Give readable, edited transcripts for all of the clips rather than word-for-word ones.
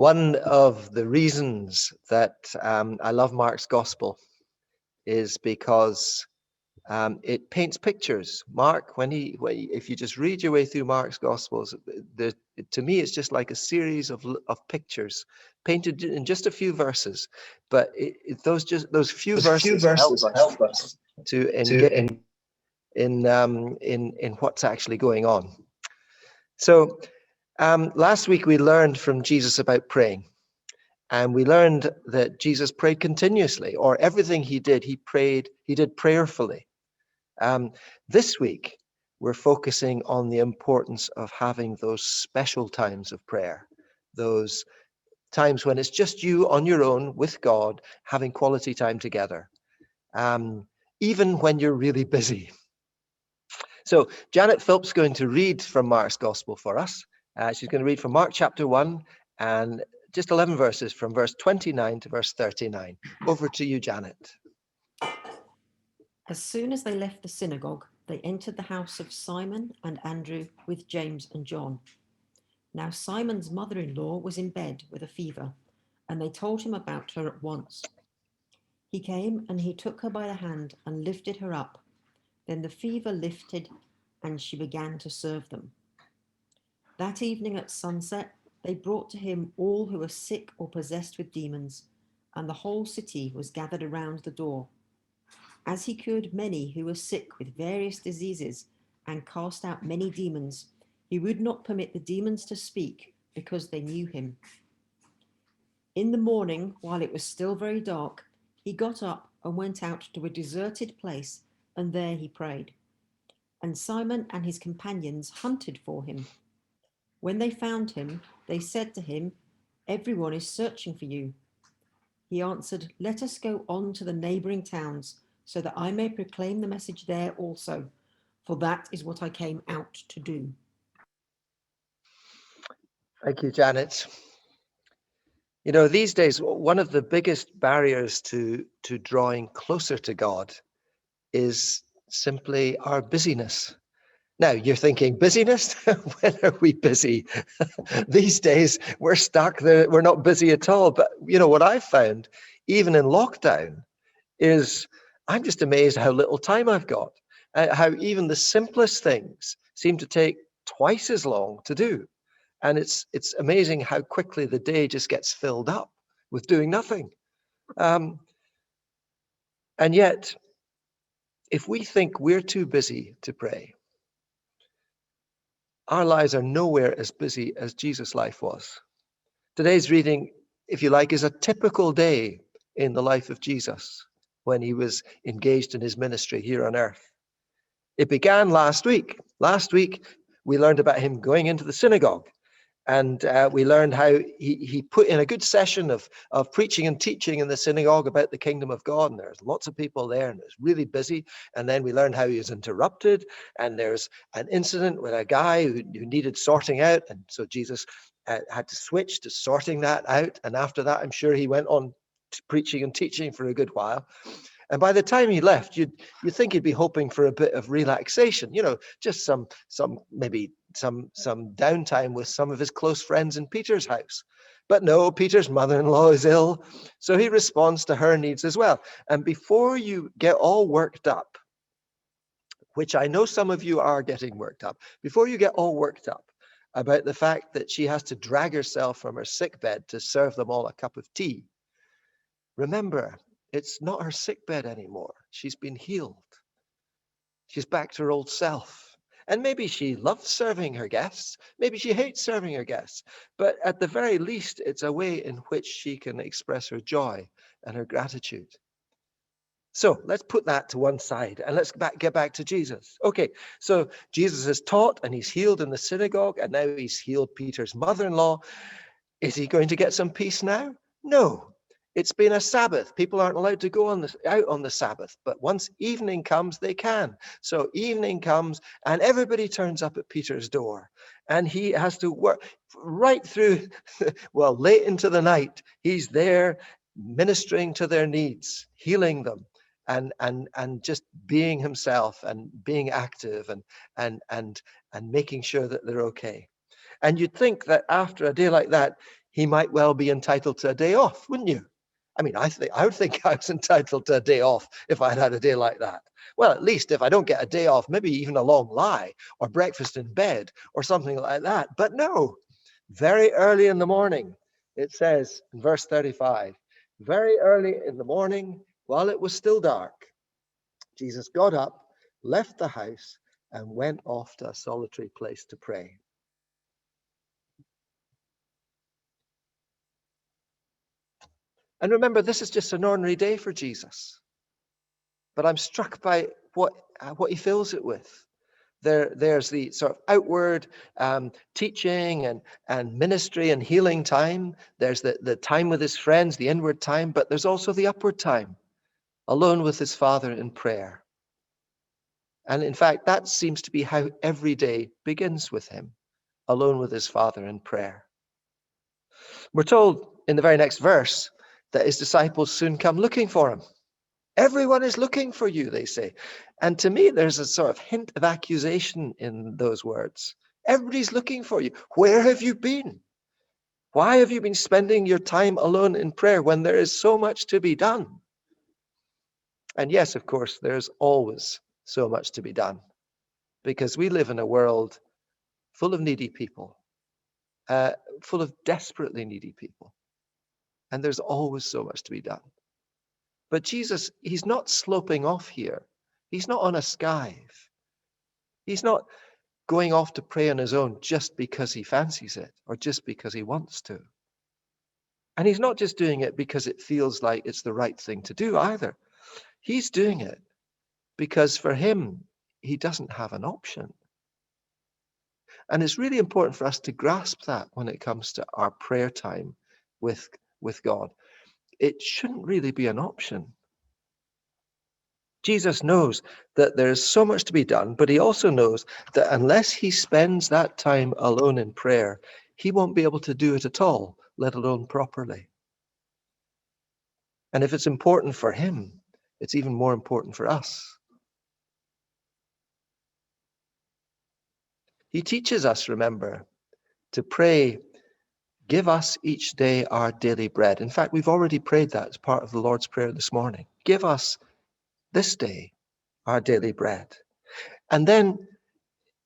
One of the reasons that I love Mark's gospel is because it paints pictures. Mark, if you just read your way through Mark's gospels, to me, it's just like a series of pictures painted in just a few verses. But those few verses help us to engage in what's actually going on. So last week we learned from Jesus about praying. And we learned that Jesus prayed continuously, or everything he did prayerfully. This week, we're focusing on the importance of having those special times of prayer, those times when it's just you on your own with God, having quality time together, even when you're really busy. So Janet Philp's is going to read from Mark's Gospel for us. She's going to read from Mark chapter 1 and just 11 verses from verse 29 to verse 39. Over to you, Janet. As soon as they left the synagogue, they entered the house of Simon and Andrew with James and John. Now Simon's mother-in-law was in bed with a fever, and they told him about her at once. He came and he took her by the hand and lifted her up. Then the fever lifted and she began to serve them. That evening at sunset, they brought to him all who were sick or possessed with demons, and the whole city was gathered around the door. As he cured many who were sick with various diseases and cast out many demons, he would not permit the demons to speak because they knew him. In the morning, while it was still very dark, he got up and went out to a deserted place, and there he prayed. And Simon and his companions hunted for him. When they found him, they said to him, "Everyone is searching for you." He answered, "Let us go on to the neighboring towns, so that I may proclaim the message there also, for that is what I came out to do." Thank you, Janet. You know, these days, one of the biggest barriers to drawing closer to God is simply our busyness. Now, you're thinking, busyness? When are we busy? These days, we're stuck there. We're not busy at all. But, you know, what I've found, even in lockdown, is I'm just amazed how little time I've got, how even the simplest things seem to take twice as long to do. And it's amazing how quickly the day just gets filled up with doing nothing. And yet, if we think we're too busy to pray, our lives are nowhere as busy as Jesus' life was. Today's reading, if you like, is a typical day in the life of Jesus when he was engaged in his ministry here on earth. It began last week. Last week, we learned about him going into the synagogue. And we learned how he put in a good session of preaching and teaching in the synagogue about the kingdom of God. And there's lots of people there and it's really busy. And then we learned how he was interrupted. And there's an incident with a guy who needed sorting out. And so Jesus had to switch to sorting that out. And after that, I'm sure he went on to preaching and teaching for a good while. And by the time he left, you'd think he'd be hoping for a bit of relaxation, you know, just some downtime with some of his close friends in Peter's house. But no, Peter's mother-in-law is ill, so he responds to her needs as well. And before you get all worked up, which I know some of you are getting worked up, before you get all worked up about the fact that she has to drag herself from her sickbed to serve them all a cup of tea, remember, it's not her sickbed anymore. She's been healed. She's back to her old self. And maybe she loves serving her guests. Maybe she hates serving her guests. But at the very least, it's a way in which she can express her joy and her gratitude. So let's put that to one side and let's get back to Jesus. Okay, so Jesus has taught and he's healed in the synagogue and now he's healed Peter's mother-in-law. Is he going to get some peace now? No. It's been a Sabbath. People aren't allowed to go out on the Sabbath. But once evening comes, they can. So evening comes and everybody turns up at Peter's door. And he has to work right through, well, late into the night. He's there ministering to their needs, healing them, and just being himself and being active and making sure that they're okay. And you'd think that after a day like that, he might well be entitled to a day off, wouldn't you? I mean, I would think I was entitled to a day off if I'd had a day like that. Well, at least if I don't get a day off, maybe even a long lie or breakfast in bed or something like that. But no, very early in the morning, it says in verse 35, very early in the morning, while it was still dark, Jesus got up, left the house, and went off to a solitary place to pray. And remember, this is just an ordinary day for Jesus. But I'm struck by what he fills it with. There's the sort of outward teaching and ministry and healing time. There's the time with his friends, the inward time, but there's also the upward time, alone with his Father in prayer. And in fact, that seems to be how every day begins with him, alone with his Father in prayer. We're told in the very next verse that his disciples soon come looking for him. Everyone is looking for you, they say. And to me, there's a sort of hint of accusation in those words. Everybody's looking for you. Where have you been? Why have you been spending your time alone in prayer when there is so much to be done? And yes, of course, there's always so much to be done, because we live in a world full of needy people, full of desperately needy people. And there's always so much to be done. But Jesus, he's not sloping off here. He's not on a skive. He's not going off to pray on his own just because he fancies it or just because he wants to. And he's not just doing it because it feels like it's the right thing to do either. He's doing it because for him, he doesn't have an option. And it's really important for us to grasp that when it comes to our prayer time with God. It shouldn't really be an option. Jesus knows that there is so much to be done, but he also knows that unless he spends that time alone in prayer, he won't be able to do it at all, let alone properly. And if it's important for him, it's even more important for us. He teaches us, remember, to pray, give us each day our daily bread. In fact, we've already prayed that as part of the Lord's Prayer this morning. Give us this day our daily bread. And then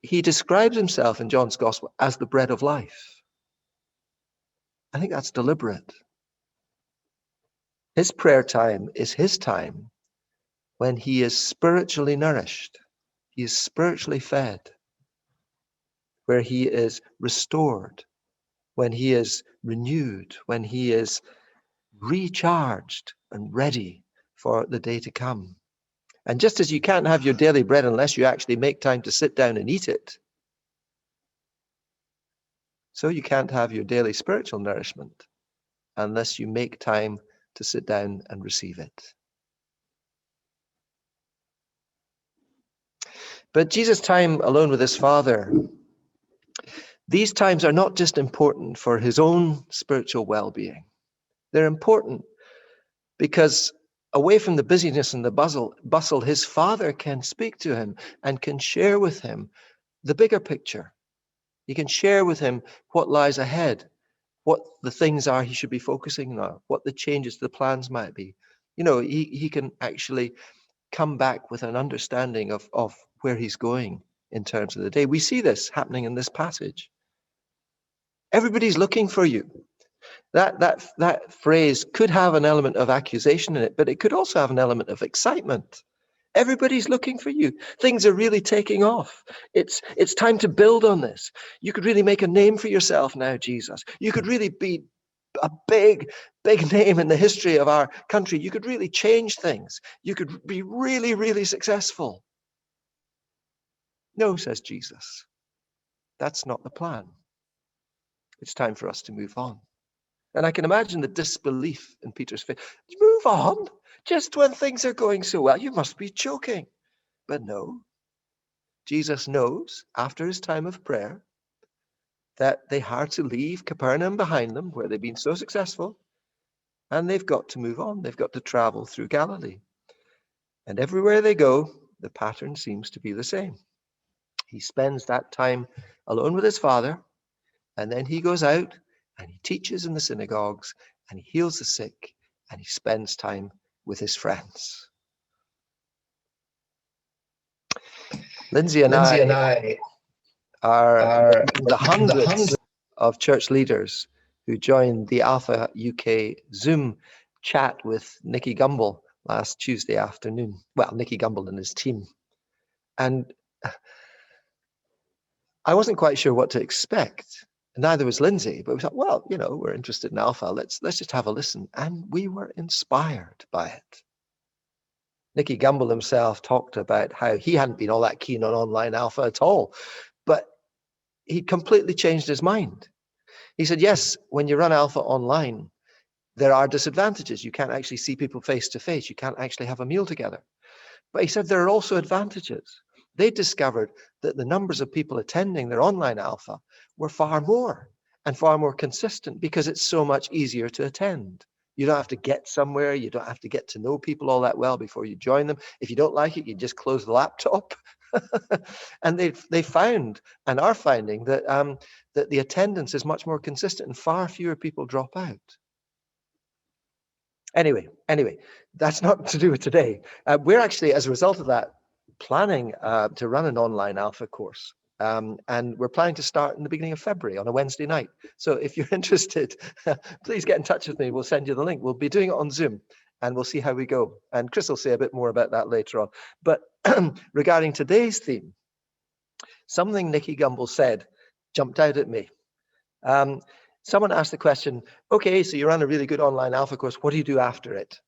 he describes himself in John's Gospel as the bread of life. I think that's deliberate. His prayer time is his time when he is spiritually nourished, he is spiritually fed, where he is restored, when he is renewed, when he is recharged and ready for the day to come. And just as you can't have your daily bread unless you actually make time to sit down and eat it, so you can't have your daily spiritual nourishment unless you make time to sit down and receive it. But Jesus' time alone with his Father, these times are not just important for his own spiritual well-being. They're important because away from the busyness and the bustle, his Father can speak to him and can share with him the bigger picture. He can share with him what lies ahead, what the things are he should be focusing on, what the changes, the plans might be. You know, he can actually come back with an understanding of where he's going in terms of the day. We see this happening in this passage. Everybody's looking for you. That phrase could have an element of accusation in it, but it could also have an element of excitement. Everybody's looking for you. Things are really taking off. It's time to build on this. You could really make a name for yourself now, Jesus. You could really be a big name in the history of our country. You could really change things. You could be really, really successful. No, says Jesus. That's not the plan. It's time for us to move on. And I can imagine the disbelief in Peter's face. Move on? Just when things are going so well, you must be joking. But no. Jesus knows, after his time of prayer, that they had to leave Capernaum behind them, where they've been so successful, and they've got to move on. They've got to travel through Galilee. And everywhere they go, the pattern seems to be the same. He spends that time alone with his Father, and then he goes out and he teaches in the synagogues, and he heals the sick, and he spends time with his friends. Lindsay and I are the hundreds of church leaders who joined the Alpha UK Zoom chat with Nicky Gumbel last Tuesday afternoon. Well, Nicky Gumbel and his team. And I wasn't quite sure what to expect. Neither was Lindsay, but we thought, well, we're interested in Alpha. Let's just have a listen. And we were inspired by it. Nicky Gumbel himself talked about how he hadn't been all that keen on online Alpha at all, but he completely changed his mind. He said, yes, when you run Alpha online, there are disadvantages. You can't actually see people face to face. You can't actually have a meal together. But he said there are also advantages. They discovered that the numbers of people attending their online Alpha were far more and far more consistent because it's so much easier to attend. You don't have to get somewhere. You don't have to get to know people all that well before you join them. If you don't like it, you just close the laptop. And they found and are finding that that the attendance is much more consistent and far fewer people drop out. Anyway, that's not to do with today. We're actually, as a result of that, planning to run an online Alpha course. And we're planning to start in the beginning of February on a Wednesday night. So if you're interested, please get in touch with me. We'll send you the link. We'll be doing it on Zoom and we'll see how we go. And Chris will say a bit more about that later on. But regarding today's theme, something Nicky Gumbel said jumped out at me. Someone asked the question, okay, so you run a really good online Alpha course. What do you do after it?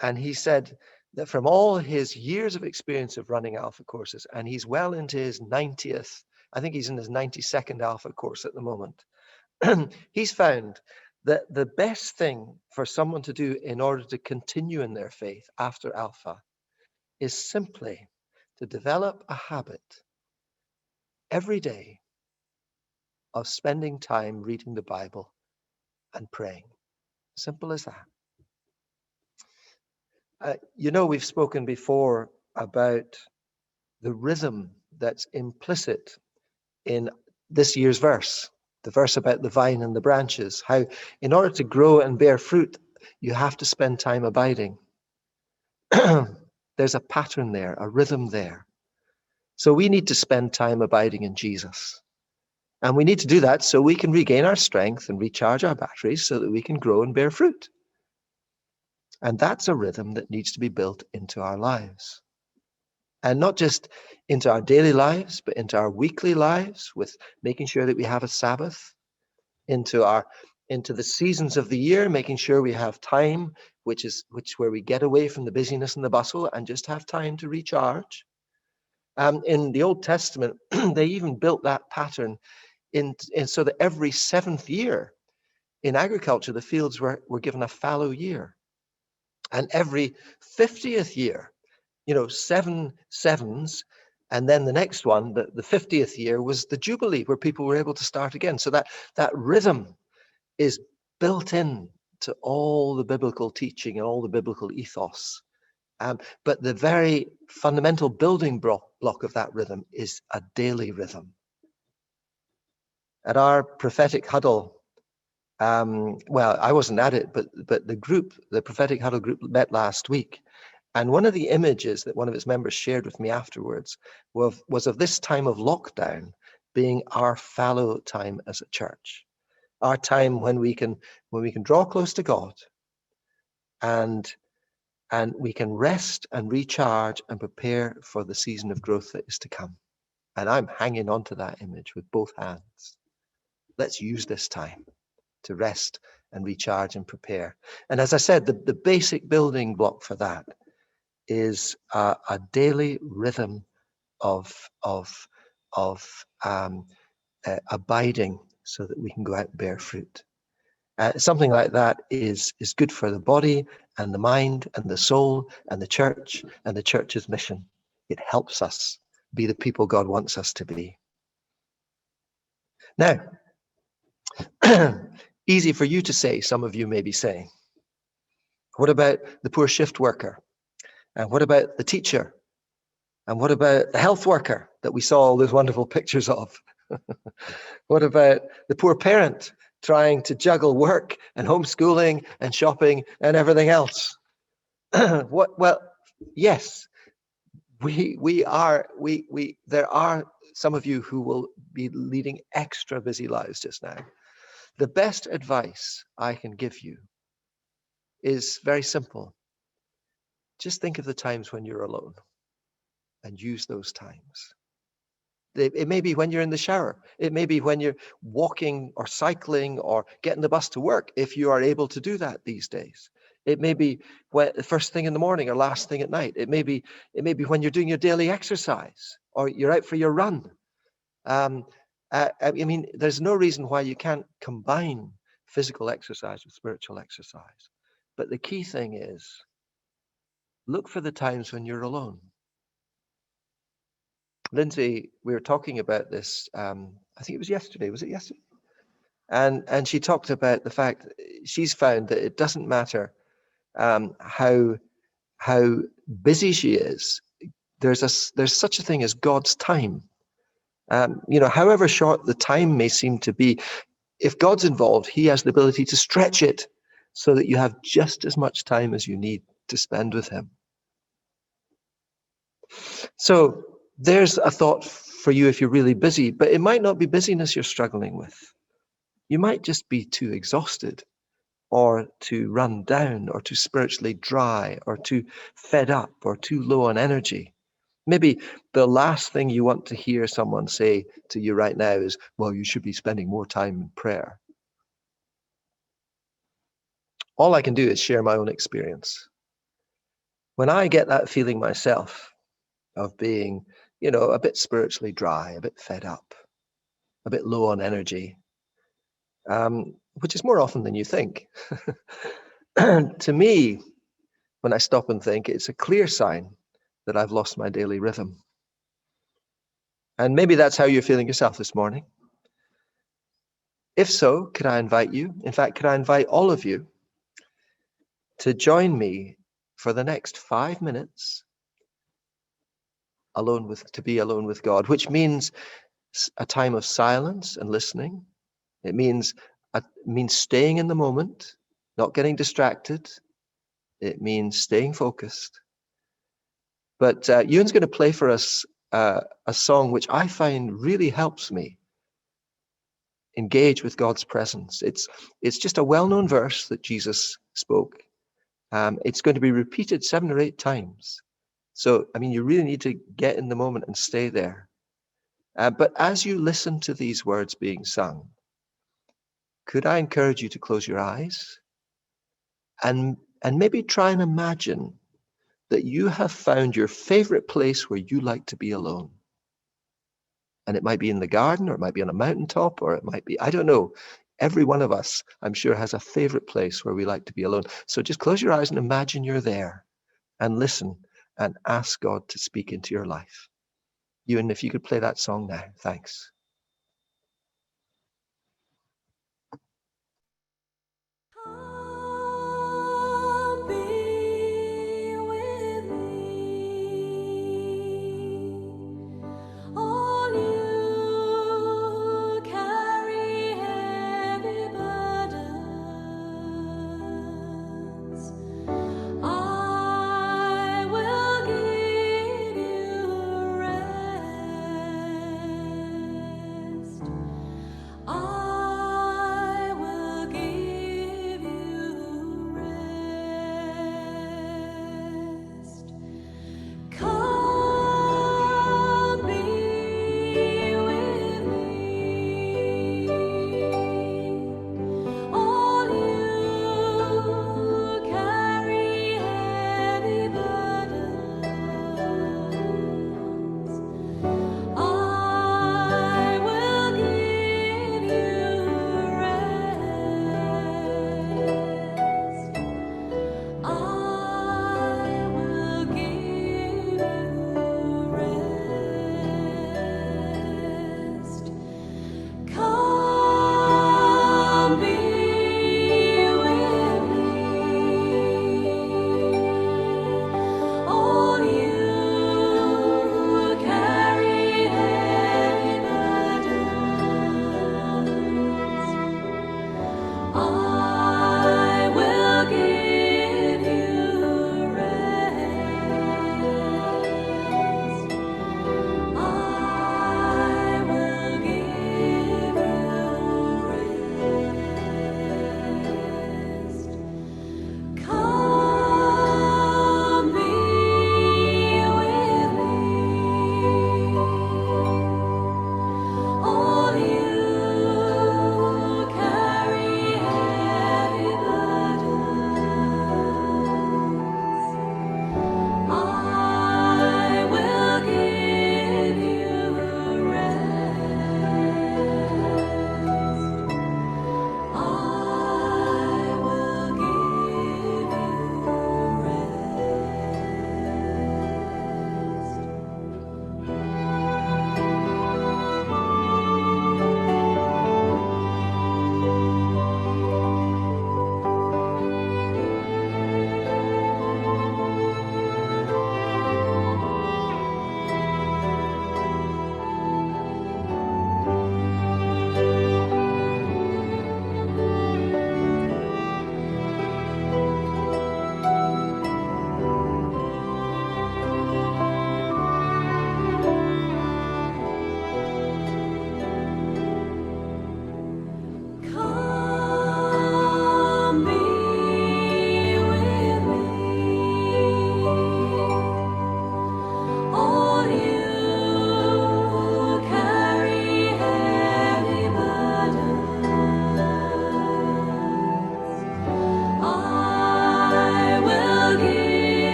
And he said that from all his years of experience of running Alpha courses, and he's well into his 90th, I think he's in his 92nd Alpha course at the moment, he's found that the best thing for someone to do in order to continue in their faith after Alpha is simply to develop a habit every day of spending time reading the Bible and praying. Simple as that. We've spoken before about the rhythm that's implicit in this year's verse, the verse about the vine and the branches, how in order to grow and bear fruit, you have to spend time abiding. There's a pattern there, a rhythm there. So we need to spend time abiding in Jesus. And we need to do that so we can regain our strength and recharge our batteries so that we can grow and bear fruit. And that's a rhythm that needs to be built into our lives. And not just into our daily lives, but into our weekly lives, with making sure that we have a Sabbath, into the seasons of the year, making sure we have time, which where we get away from the busyness and the bustle and just have time to recharge. In the Old Testament, they even built that pattern in so that every 7th year in agriculture, the fields were given a fallow year. And every 50th year, 7 sevens, and then the next one, the 50th year, was the Jubilee, where people were able to start again. So that rhythm is built in to all the biblical teaching and all the biblical ethos. But the very fundamental building block of that rhythm is a daily rhythm. At our prophetic huddle, well, I wasn't at it, but the prophetic huddle group met last week. And one of the images that one of its members shared with me afterwards was of this time of lockdown being our fallow time as a church, our time when we can draw close to God and we can rest and recharge and prepare for the season of growth that is to come. And I'm hanging on to that image with both hands. Let's use this time to rest and recharge and prepare. And as I said, the basic building block for that is a daily rhythm of abiding, so that we can go out and bear fruit. Something like that is good for the body and the mind and the soul and the church's mission. It helps us be the people God wants us to be. Now, easy for you to say, some of you may be saying. What about the poor shift worker? And what about the teacher? And what about the health worker that we saw all those wonderful pictures of? What about the poor parent trying to juggle work and homeschooling and shopping and everything else. Well, yes, there are some of you who will be leading extra busy lives just now. The best advice I can give you is very simple. Just think of the times when you're alone and use those times. It may be when you're in the shower. It may be when you're walking or cycling or getting the bus to work, if you are able to do that these days. It may be the first thing in the morning or last thing at night. It may be when you're doing your daily exercise or you're out for your run. I mean, there's no reason why you can't combine physical exercise with spiritual exercise. But the key thing is, look for the times when you're alone. Lindsay, we were talking about this, I think it was yesterday. Was it yesterday? And she talked about the fact she's found that it doesn't matter how busy she is. There's such a thing as God's time. However short the time may seem to be, if God's involved, he has the ability to stretch it so that you have just as much time as you need to spend with him. So there's a thought for you if you're really busy, but it might not be busyness you're struggling with. You might just be too exhausted or too run down or too spiritually dry or too fed up or too low on energy. Maybe the last thing you want to hear someone say to you right now is, well, you should be spending more time in prayer. All I can do is share my own experience. When I get that feeling myself of being, a bit spiritually dry, a bit fed up, a bit low on energy, which is more often than you think. To me, when I stop and think, it's a clear sign that I've lost my daily rhythm. And maybe that's how you're feeling yourself this morning. If so, could I invite you? In fact, could I invite all of you to join me for the next 5 minutes to be alone with God, which means a time of silence and listening. It means staying in the moment, not getting distracted. It means staying focused. But Ewan's going to play for us a song which I find really helps me engage with God's presence. It's just a well-known verse that Jesus spoke. It's going to be repeated 7 or 8 times. So, you really need to get in the moment and stay there. But as you listen to these words being sung, could I encourage you to close your eyes and maybe try and imagine that you have found your favorite place where you like to be alone. And it might be in the garden, or it might be on a mountaintop, or it might be, I don't know. Every one of us, I'm sure, has a favorite place where we like to be alone. So just close your eyes and imagine you're there and listen and ask God to speak into your life. Ewan, if you could play that song now, thanks.